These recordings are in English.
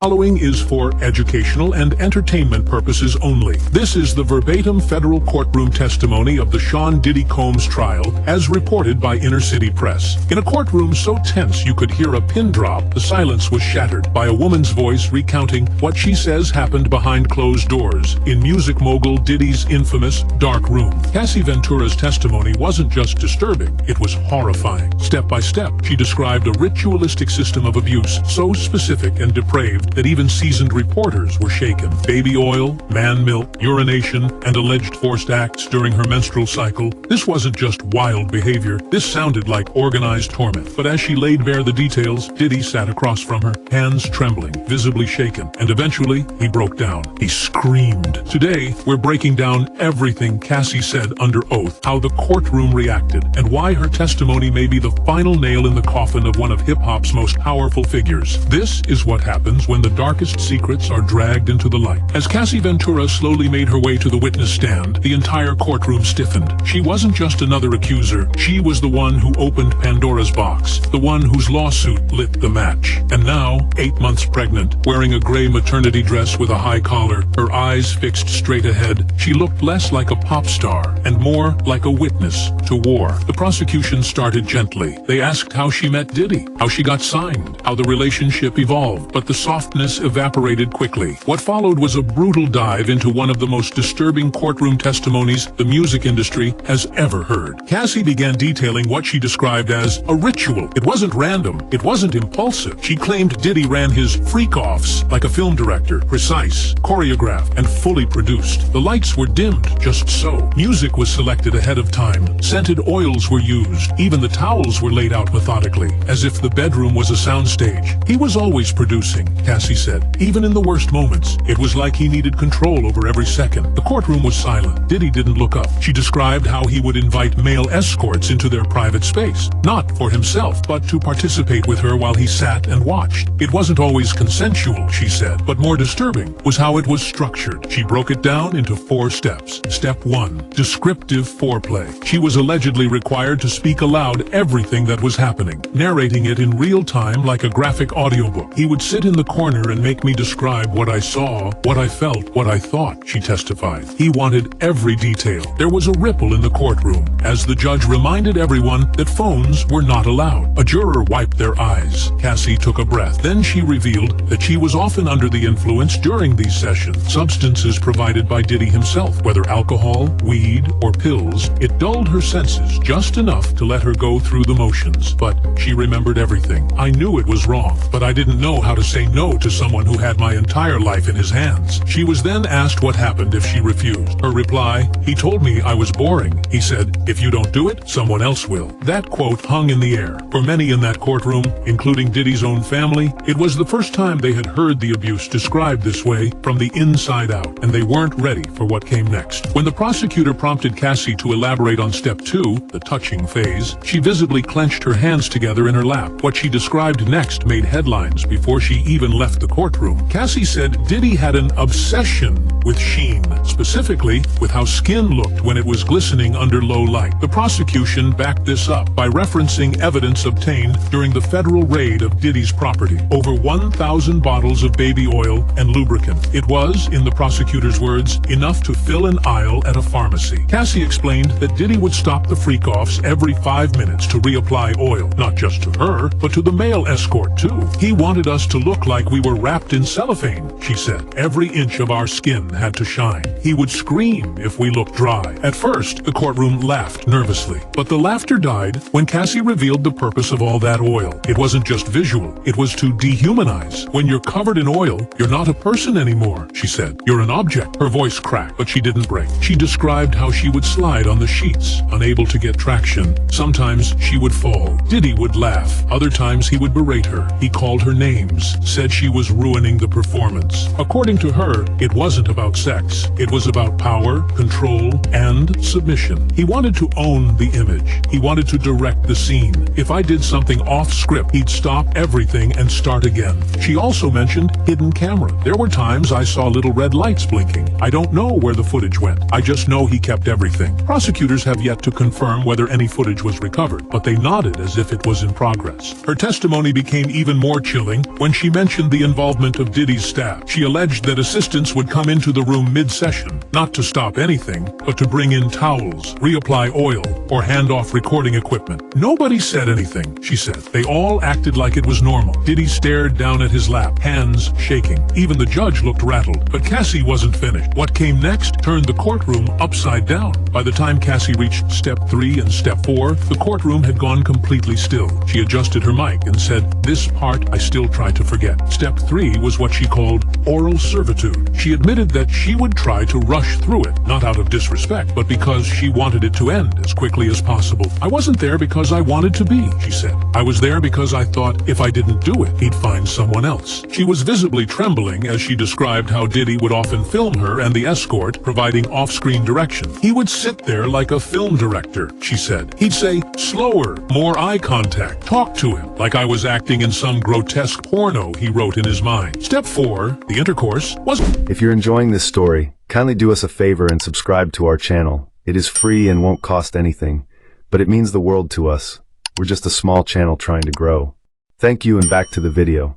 Following is for educational and entertainment purposes only. This is the verbatim federal courtroom testimony of the Sean Diddy Combs trial, as reported by Inner City Press. In a courtroom so tense you could hear a pin drop, the silence was shattered by a woman's voice recounting what she says happened behind closed doors in music mogul Diddy's infamous dark room. Cassie Ventura's testimony wasn't just disturbing, it was horrifying. Step by step, she described a ritualistic system of abuse so specific and depraved that even seasoned reporters were shaken. Baby oil, man milk, urination, and alleged forced acts during her menstrual cycle. This wasn't just wild behavior. This sounded like organized torment. But as she laid bare the details, Diddy sat across from her, hands trembling, visibly shaken. And eventually, he broke down. He screamed. Today, we're breaking down everything Cassie said under oath, how the courtroom reacted, and why her testimony may be the final nail in the coffin of one of hip-hop's most powerful figures. This is what happens when the darkest secrets are dragged into the light. As Cassie Ventura slowly made her way to the witness stand, the entire courtroom stiffened. She wasn't just another accuser. She was the one who opened Pandora's box, the one whose lawsuit lit the match. And now, 8 months pregnant, wearing a gray maternity dress with a high collar, her eyes fixed straight ahead, she looked less like a pop star and more like a witness to war. The prosecution started gently. They asked how she met Diddy, how she got signed, how the relationship evolved, but the softness evaporated quickly. What followed was a brutal dive into one of the most disturbing courtroom testimonies the music industry has ever heard. Cassie began detailing what she described as a ritual. It wasn't random. It wasn't impulsive. She claimed Diddy ran his freak-offs like a film director, precise, choreographed, and fully produced. The lights were dimmed just so. Music was selected ahead of time. Scented oils were used. Even the towels were laid out methodically, as if the bedroom was a soundstage. He was always producing, Cassie said. Even in the worst moments, it was like he needed control over every second. The courtroom was silent. Diddy didn't look up. She described how he would invite male escorts into their private space, not for himself, but to participate with her while he sat and watched. It wasn't always consensual, she said, but more disturbing was how it was structured. She broke it down into 4 steps. Step 1. Descriptive foreplay. She was allegedly required to speak aloud everything that was happening, narrating it in real time like a graphic audiobook. He would sit in the corner and make me describe what I saw, what I felt, what I thought, she testified. He wanted every detail. There was a ripple in the courtroom as the judge reminded everyone that phones were not allowed. A juror wiped their eyes. Cassie took a breath. Then she revealed that she was often under the influence during these sessions. Substances provided by Diddy himself, whether alcohol, weed, or pills, it dulled her senses just enough to let her go through the motions. But she remembered everything. I knew it was wrong, but I didn't know how to say no to someone who had my entire life in his hands. She was then asked what happened if she refused. Her reply, "He told me I was boring. He said, if you don't do it, someone else will." That quote hung in the air. For many in that courtroom, including Diddy's own family, it was the first time they had heard the abuse described this way from the inside out, and they weren't ready for what came next. When the prosecutor prompted Cassie to elaborate on step 2, the touching phase, she visibly clenched her hands together in her lap. What she described next made headlines before she even left the courtroom. Cassie said Diddy had an obsession with sheen, specifically with how skin looked when it was glistening under low light. The prosecution backed this up by referencing evidence obtained during the federal raid of Diddy's property. Over 1,000 bottles of baby oil and lubricant. It was, in the prosecutor's words, enough to fill an aisle at a pharmacy. Cassie explained that Diddy would stop the freak-offs every 5 minutes to reapply oil, not just to her, but to the male escort too. He wanted us to look like we were wrapped in cellophane, she said. Every inch of our skin had to shine. He would scream if we looked dry. At first, the courtroom laughed nervously, but the laughter died when Cassie revealed the purpose of all that oil. It wasn't just visual, it was to dehumanize. When you're covered in oil, you're not a person anymore, she said. You're an object. Her voice cracked, but she didn't break. She described how she would slide on the sheets, unable to get traction. Sometimes she would fall. Diddy would laugh. Other times he would berate her. He called her names, said she was ruining the performance. According to her, it wasn't about sex. It was about power, control, and submission. He wanted to own the image. He wanted to direct the scene. If I did something off script, he'd stop everything and start again. She also mentioned hidden camera. There were times I saw little red lights blinking. I don't know where the footage went. I just know he kept everything. Prosecutors have yet to confirm whether any footage was recovered, but they nodded as if it was in progress. Her testimony became even more chilling when she mentioned the involvement of Diddy's staff. She alleged that assistants would come into the room mid-session, not to stop anything, but to bring in towels, reapply oil, or hand off recording equipment. Nobody said anything, she said. They all acted like it was normal. Diddy stared down at his lap, hands shaking. Even the judge looked rattled, but Cassie wasn't finished. What came next turned the courtroom upside down. By the time Cassie reached step 3 and step 4, the courtroom had gone completely still. She adjusted her mic and said, "This part I still try to forget." Step 3 was what she called oral servitude. She admitted that she would try to rush through it, not out of disrespect, but because she wanted it to end as quickly as possible. "I wasn't there because I wanted to be," she said. "I was there because I thought if I didn't do it, he'd find someone else." She was visibly trembling as she described how Diddy would often film her and the escort, providing off-screen direction. "He would sit there like a film director," she said. "He'd say, 'Slower, more eye contact,' talk to him, like I was acting in some grotesque porno he wrote in his mind." Step 4, the intercourse, was... If you're enjoying this story, kindly do us a favor and subscribe to our channel. It is free and won't cost anything, but it means the world to us. We're just a small channel trying to grow. Thank you, and back to the video.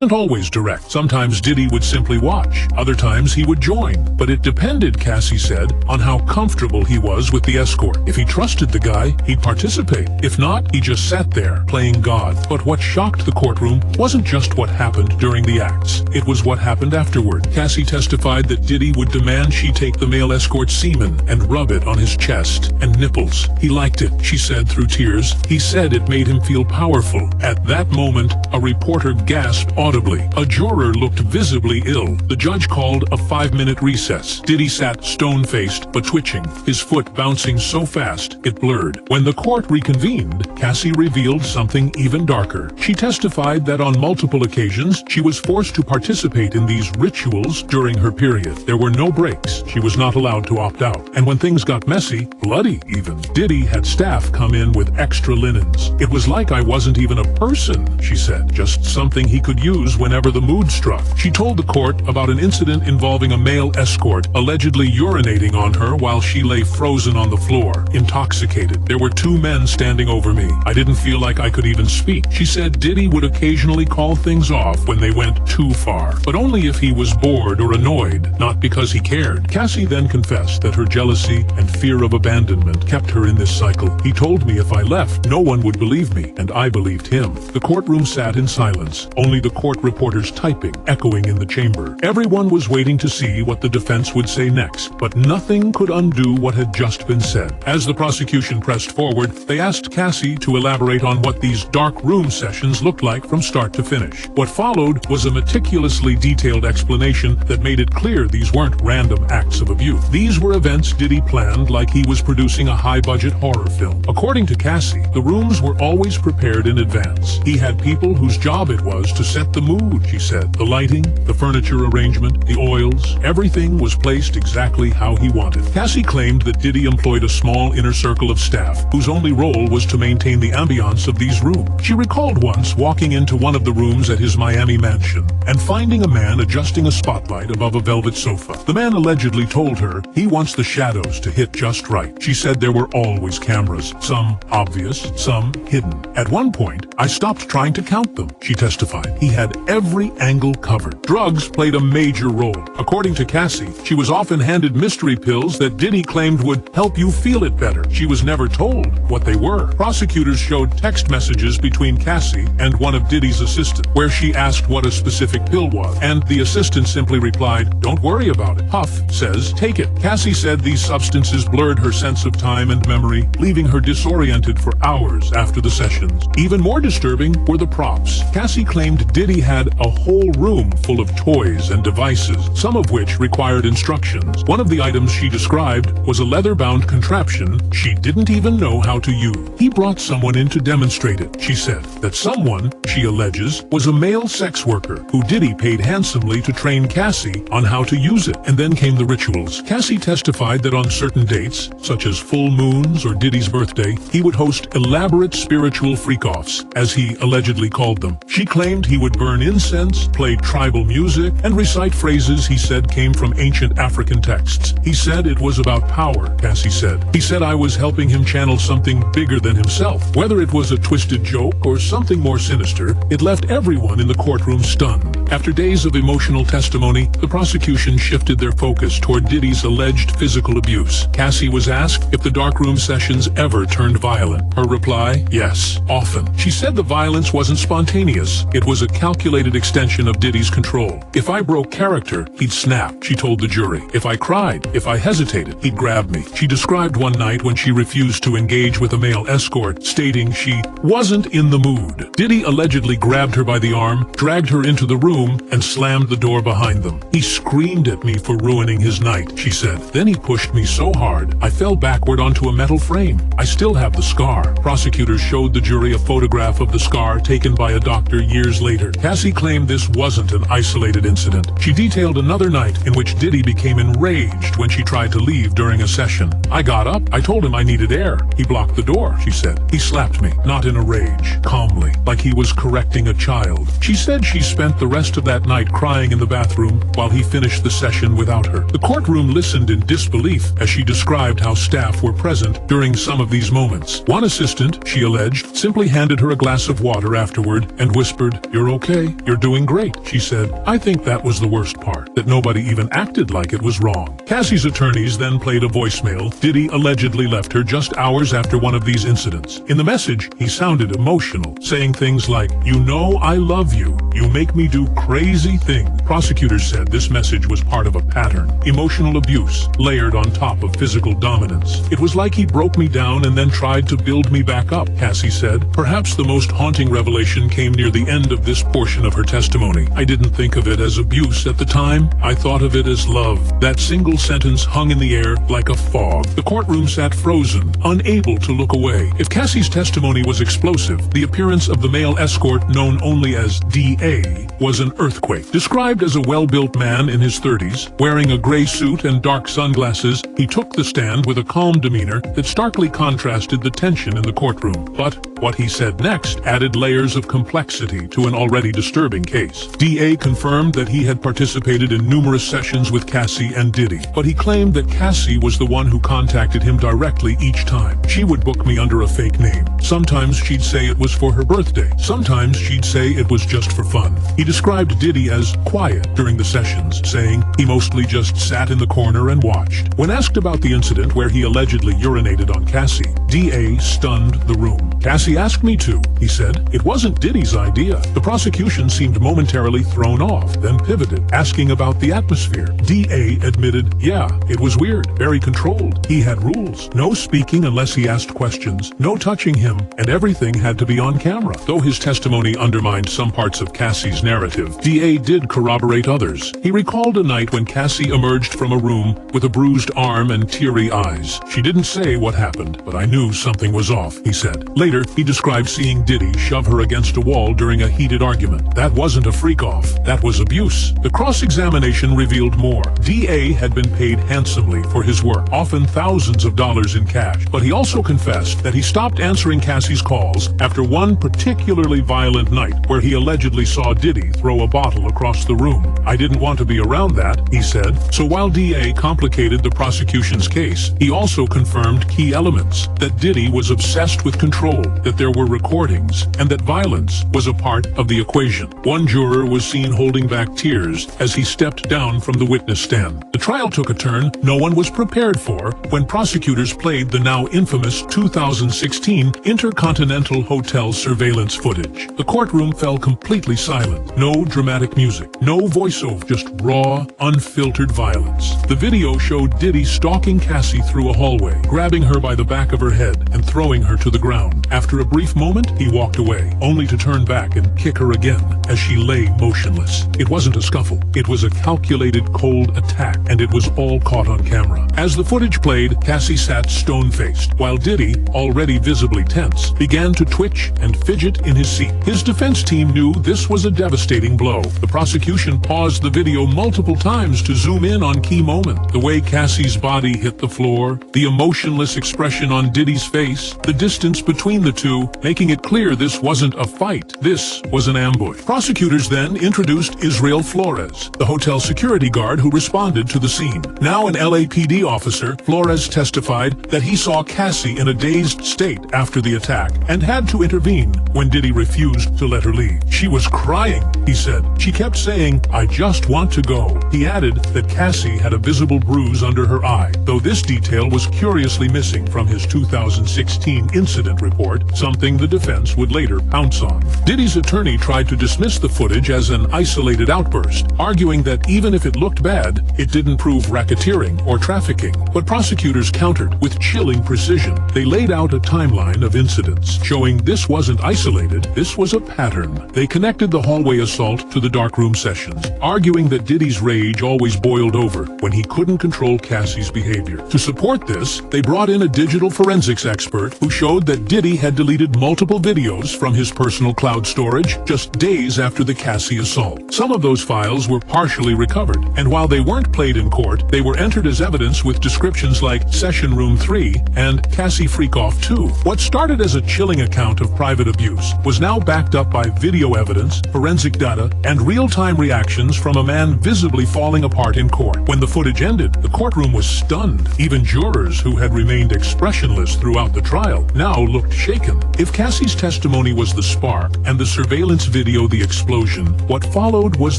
Wasn't always direct. Sometimes Diddy would simply watch. Other times he would join. But it depended, Cassie said, on how comfortable he was with the escort. If he trusted the guy, he'd participate. If not, he just sat there, playing God. But what shocked the courtroom wasn't just what happened during the acts. It was what happened afterward. Cassie testified that Diddy would demand she take the male escort's semen and rub it on his chest and nipples. He liked it, she said through tears. He said it made him feel powerful. At that moment, a reporter gasped audibly. A juror looked visibly ill. The judge called a 5-minute recess. Diddy sat stone-faced but twitching, his foot bouncing so fast it blurred. When the court reconvened, Cassie revealed something even darker. She testified that on multiple occasions she was forced to participate in these rituals during her period. There were no breaks. She was not allowed to opt out. And when things got messy, bloody even, Diddy had staff come in with extra linens. "It was like I wasn't even a person," she said, "just something he could use whenever the mood struck." She told the court about an incident involving a male escort allegedly urinating on her while she lay frozen on the floor, intoxicated. "There were 2 men standing over me. I didn't feel like I could even speak." She said Diddy would occasionally call things off when they went too far, but only if he was bored or annoyed, not because he cared. Cassie then confessed that her jealousy and fear of abandonment kept her in this cycle. "He told me if I left, no one would believe me, and I believed him." The courtroom sat in silence, only the court reporters typing, echoing in the chamber. Everyone was waiting to see what the defense would say next, but nothing could undo what had just been said. As the prosecution pressed forward, they asked Cassie to elaborate on what these dark room sessions looked like from start to finish. What followed was a meticulously detailed explanation that made it clear these weren't random acts of abuse. These were events Diddy planned like he was producing a high-budget horror film. According to Cassie, the rooms were always prepared in advance. He had people whose job it was to set the mood, she said. The lighting, the furniture arrangement, the oils, everything was placed exactly how he wanted. Cassie claimed that Diddy employed a small inner circle of staff, whose only role was to maintain the ambiance of these rooms. She recalled once walking into one of the rooms at his Miami mansion and finding a man adjusting a spotlight above a velvet sofa. The man allegedly told her he wants the shadows to hit just right. She said there were always cameras, some obvious, some hidden. "At one point, I stopped trying to count them," she testified. "He had every angle covered." Drugs played a major role. According to Cassie, she was often handed mystery pills that Diddy claimed would help you feel it better. She was never told what they were. Prosecutors showed text messages between Cassie and one of Diddy's assistants, where she asked what a specific pill was, and the assistant simply replied, "Don't worry about it." Huff says, "Take it." Cassie said these substances blurred her sense of time and memory, leaving her disoriented for hours after the sessions. Even more disturbing were the props. Cassie claimed Diddy had a whole room full of toys and devices, some of which required instructions. One of the items she described was a leather-bound contraption she didn't even know how to use. He brought someone in to demonstrate it. She said that someone, she alleges, was a male sex worker who Diddy paid handsomely to train Cassie on how to use it. And then came the rituals. Cassie testified that on certain dates, such as full moons or Diddy's birthday, he would host elaborate spiritual freak-offs, as he allegedly called them. She claimed he would burn incense, play tribal music, and recite phrases he said came from ancient African texts. He said it was about power, Cassie said. He said I was helping him channel something bigger than himself. Whether it was a twisted joke or something more sinister, it left everyone in the courtroom stunned. After days of emotional testimony, the prosecution shifted their focus toward Diddy's alleged physical abuse. Cassie was asked if the darkroom sessions ever turned violent. Her reply, yes, often. She said the violence wasn't spontaneous. It was a calculated extension of Diddy's control. If I broke character, he'd snap, she told the jury. If I cried, if I hesitated, he'd grab me. She described one night when she refused to engage with a male escort, stating she wasn't in the mood. Diddy allegedly grabbed her by the arm, dragged her into the room, and slammed the door behind them. He screamed at me for ruining his night, she said. Then he pushed me so hard, I fell backward onto a metal frame. I still have the scar. Prosecutors showed the jury a photograph of the scar taken by a doctor years later. Cassie claimed this wasn't an isolated incident. She detailed another night in which Diddy became enraged when she tried to leave during a session. I got up, I told him I needed air. He blocked the door, she said. He slapped me, not in a rage, calmly, like he was correcting a child. She said she spent the rest of that night crying in the bathroom while he finished the session without her. The courtroom listened in disbelief as she described how staff were present during some of these moments. One assistant, she alleged, simply handed her a glass of water afterward and whispered, "You're okay, you're doing great," she said. I think that was the worst part, that nobody even acted like it was wrong. Cassie's attorneys then played a voicemail. Diddy allegedly left her just hours after one of these incidents. In the message, he sounded emotional, saying things like, "You know I love you. You make me do crazy things." Prosecutors said this message was part of a pattern. Emotional abuse, layered on top of physical dominance. It was like he broke me down and then tried to build me back up, Cassie said. Perhaps the most haunting revelation came near the end of this portion of her testimony. I didn't think of it as abuse at the time. I thought of it as love. That single sentence hung in the air like a fog. The courtroom sat frozen, unable to look away. If Cassie's testimony was explosive, the appearance of the male escort known only as D.A. was an earthquake. Described as a well-built man in his 30s, wearing a gray suit and dark sunglasses, he took the stand with a calm demeanor that starkly contrasted the tension in the courtroom. But what he said next added layers of complexity to an already disturbing case. D.A. confirmed that he had participated in numerous sessions with Cassie and Diddy, but he claimed that Cassie was the one who contacted him directly each time. She would book me under a fake name. Sometimes she'd say it was for her birthday. Sometimes she'd say it was just for fun. He described Diddy as quiet during the sessions, saying he mostly just sat in the corner and watched. When asked about the incident where he allegedly urinated on Cassie, D.A. stunned the room. "Cassie asked me to," he said. "It wasn't Diddy's idea." The prosecution seemed momentarily thrown off, then pivoted, asking about the atmosphere. D.A. admitted, "Yeah, it was weird, very controlled. He had rules. No speaking unless he asked questions, no touching him, and everything had to be on camera." Though his testimony undermined some parts of Cassie's narrative, D.A. did corroborate others. He recalled a night when Cassie emerged from a room with a bruised arm and teary eyes. "She didn't say what happened, but I knew something was off," he said. Later, he described seeing Diddy shove her against a wall during a heated argument. That wasn't a freak-off. That was abuse. The cross-examination revealed more. D.A. had been paid handsomely for his work, often thousands of dollars in cash. But he also confessed that he stopped answering Cassie's calls after one particularly violent night where he allegedly saw Diddy throw a bottle across the room. "I didn't want to be around that," he said. So while D.A. complicated the prosecution's case, he also confirmed key elements: that Diddy was obsessed with control, that there were recordings, and that violence was a part of the equation. One juror was seen holding back tears as he stepped down from the witness stand. The trial took a turn no one was prepared for when prosecutors played the now infamous 2016 Intercontinental Hotel surveillance footage. The courtroom fell completely silent. No dramatic music, no voiceover, just raw, unfiltered violence. The video showed Diddy stalking Cassie through a hallway, grabbing her by the back of her head and throwing her to the ground. After a brief moment, he walked away, only to turn back and kick her again as she lay motionless. It wasn't a scuffle. It was a calculated, cold attack, and it was all caught on camera. As the footage played, Cassie sat stone-faced, while Diddy, already visibly tense, began to twitch and fidget in his seat. His defense team knew this was a devastating blow. The prosecution paused the video multiple times to zoom in on key moments. The way Cassie's body hit the floor, the emotionless expression on Diddy's face, the distance between the two, making it clear this wasn't a fight. This was an ambush. Prosecutors then introduced Israel Flores, the hotel security guard who responded to the scene. Now an LAPD officer, Flores testified that he saw Cassie in a dazed state after the attack and had to intervene when Diddy refused to let her leave. She was crying, he said. She kept saying, "I just want to go." He added that Cassie had a visible bruise under her eye, though this detail was curiously missing from his 2016 incident report, something the defense would later pounce on. Diddy's attorney tried to dismiss the footage as an isolated outburst, arguing that even if it looked bad, it didn't prove racketeering or trafficking. But prosecutors countered with chilling precision. They laid out a timeline of incidents, showing this wasn't isolated, this was a pattern. They connected the hallway assault to the darkroom sessions, arguing that Diddy's rage always boiled over when he couldn't control Cassie's behavior. To support this, they brought in a digital forensics expert who showed that Diddy had deleted multiple videos from his personal cloud storage just days after the Cassie assault. Some of those files were partially recovered, and while they weren't played in court, they were entered as evidence with descriptions like Session Room 3 and Cassie Freakoff 2. What started as a chilling account of private abuse was now backed up by video evidence, forensic data, and real-time reactions from a man visibly falling apart in court. When the footage ended, the courtroom was stunned. Even jurors who had remained expressionless throughout the trial now looked shaken. If Cassie's testimony was the spark and the surveillance video the explosion, what followed was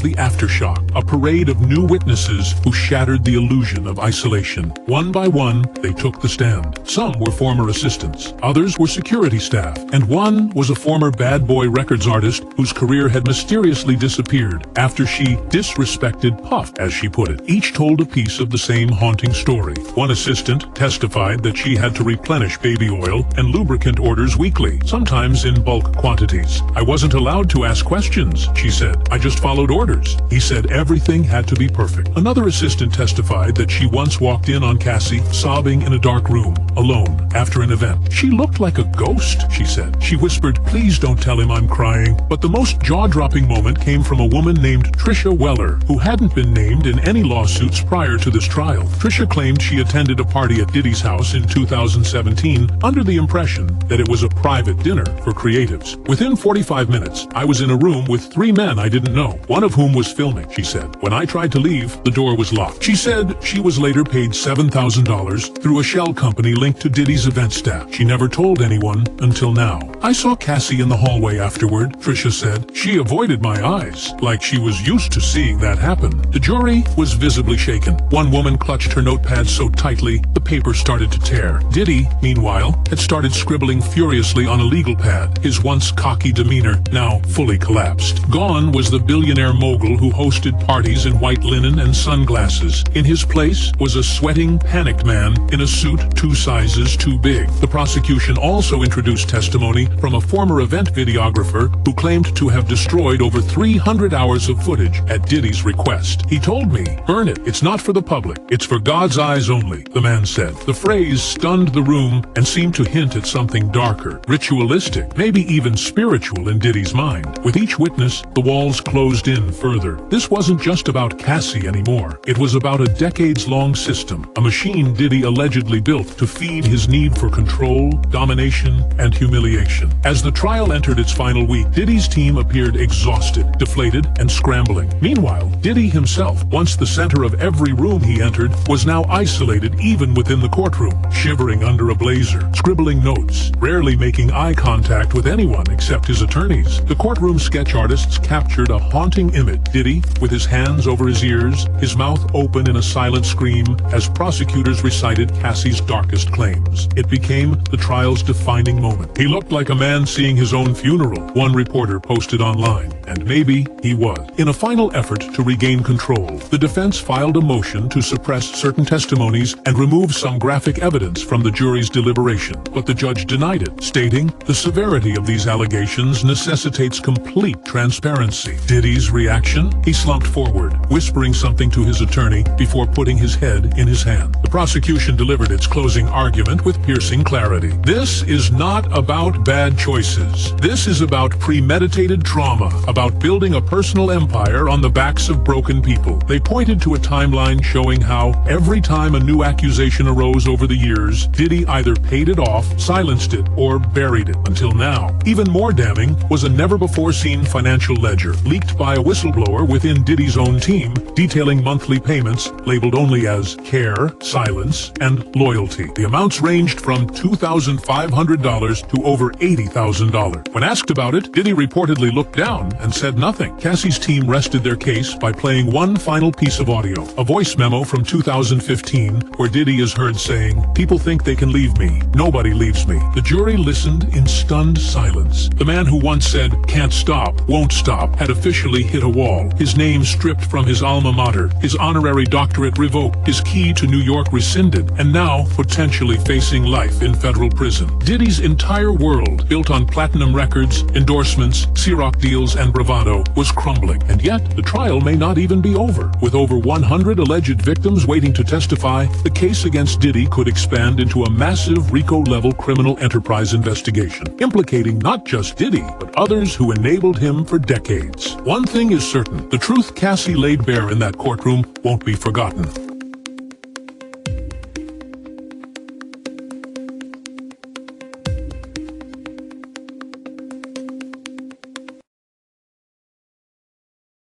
the aftershock, a parade of new witnesses who shattered the illusion of isolation. One by one, they took the stand. Some were former assistants, others were security staff, and one was a former bad boy records artist whose career had mysteriously disappeared after she disrespected Puff, as she put it. Each told a piece of the same haunting story. One assistant testified that she had to replenish baby oil and lubricant orders weekly, sometimes in bulk quantities. "I wasn't allowed to ask questions," she said. "I just followed orders." He said everything had to be perfect. Another assistant testified that she once walked in on Cassie sobbing in a dark room, alone, after an event. "She looked like a ghost," she said. She whispered, "Please don't tell him I'm crying." But the most jaw-dropping moment came from a woman named Trisha Weller, who hadn't been named in any lawsuits prior to this trial. Trisha claimed she attended a party at Diddy's house in 2017 under the impression that it was a private dinner for creatives. "Within 45 minutes, I was in a room with 3 men I didn't know, one of whom was filming," she said. "When I tried to leave, the door was locked." She said she was later paid $7,000 through a shell company linked to Diddy's event staff. She never told anyone until now. "I saw Cassie in the hallway afterward," Trisha said. "She avoided my eyes, like she was used to seeing that happen." The jury was visibly shaken. One woman clutched her notepad so tightly, the paper started to tear. Diddy, meanwhile, had started scribbling furiously on a legal pad, his once cocky demeanor now fully collapsed. Gone was the billionaire mogul who hosted parties in white linen and sunglasses. In his place was a sweating, panicked man in a suit 2 sizes too big. The prosecution also introduced testimony from a former event videographer who claimed to have destroyed over 300 hours of footage at Diddy's request. "He told me, 'Burn it. It's not for the public. It's for God's eyes only,' the man said. The phrase stunned the room and seemed to hint at something darker, ritualistic, maybe even spiritual in Diddy's mind. With each witness, the walls closed in further. This wasn't just about Cassie anymore. It was about a decades-long system, a machine Diddy allegedly built to feed his need for control, domination, and humiliation. As the trial entered its final week, Diddy's team appeared exhausted, deflated, and scrambling. Meanwhile, Diddy himself, once the center of every room he entered, was now isolated even within the courtroom, shivering under a blazer, scribbling notes, rarely making eye contact with anyone except his attorneys. The courtroom sketch artists captured a haunting image. Diddy, with his hands over his ears, his mouth open in a silent scream as prosecutors recited Cassie's darkest claims. It became the trial's defining moment. "He looked like a man seeing his own funeral," one reporter posted online. And maybe he was. In a final effort to regain control, the defense filed a motion to suppress certain testimonies and remove some graphic evidence from the jury's deliberation, but the judge denied it. it, stating, "The severity of these allegations necessitates complete transparency." Diddy's reaction? He slumped forward, whispering something to his attorney before putting his head in his hand. The prosecution delivered its closing argument with piercing clarity. This is not about bad choices. This is about premeditated trauma, about building a personal empire on the backs of broken people. They pointed to a timeline showing how, every time a new accusation arose over the years, Diddy either paid it off, silenced it, or buried it, until now. Even more damning was a never-before-seen financial ledger, leaked by a whistleblower within Diddy's own team, detailing monthly payments labeled only as care, silence, and loyalty. The amounts ranged from $2,500 to over $80,000. When asked about it, Diddy reportedly looked down and said nothing. Cassie's team rested their case by playing one final piece of audio, a voice memo from 2015, where Diddy is heard saying, "People think they can leave me. Nobody leaves me." The jury listened in stunned silence. The man who once said, "Can't stop, won't stop," had officially hit a wall. His name stripped from his alma mater, his honorary doctorate revoked, his key to New York rescinded, and now potentially facing life in federal prison. Diddy's entire world, built on platinum records, endorsements, Ciroc deals, and bravado, was crumbling. And yet, the trial may not even be over. With over 100 alleged victims waiting to testify, the case against Diddy could expand into a massive RICO-level criminal enterprise investigation, implicating not just Diddy, but others who enabled him for decades. One thing is certain, the truth Cassie laid bare in that courtroom won't be forgotten.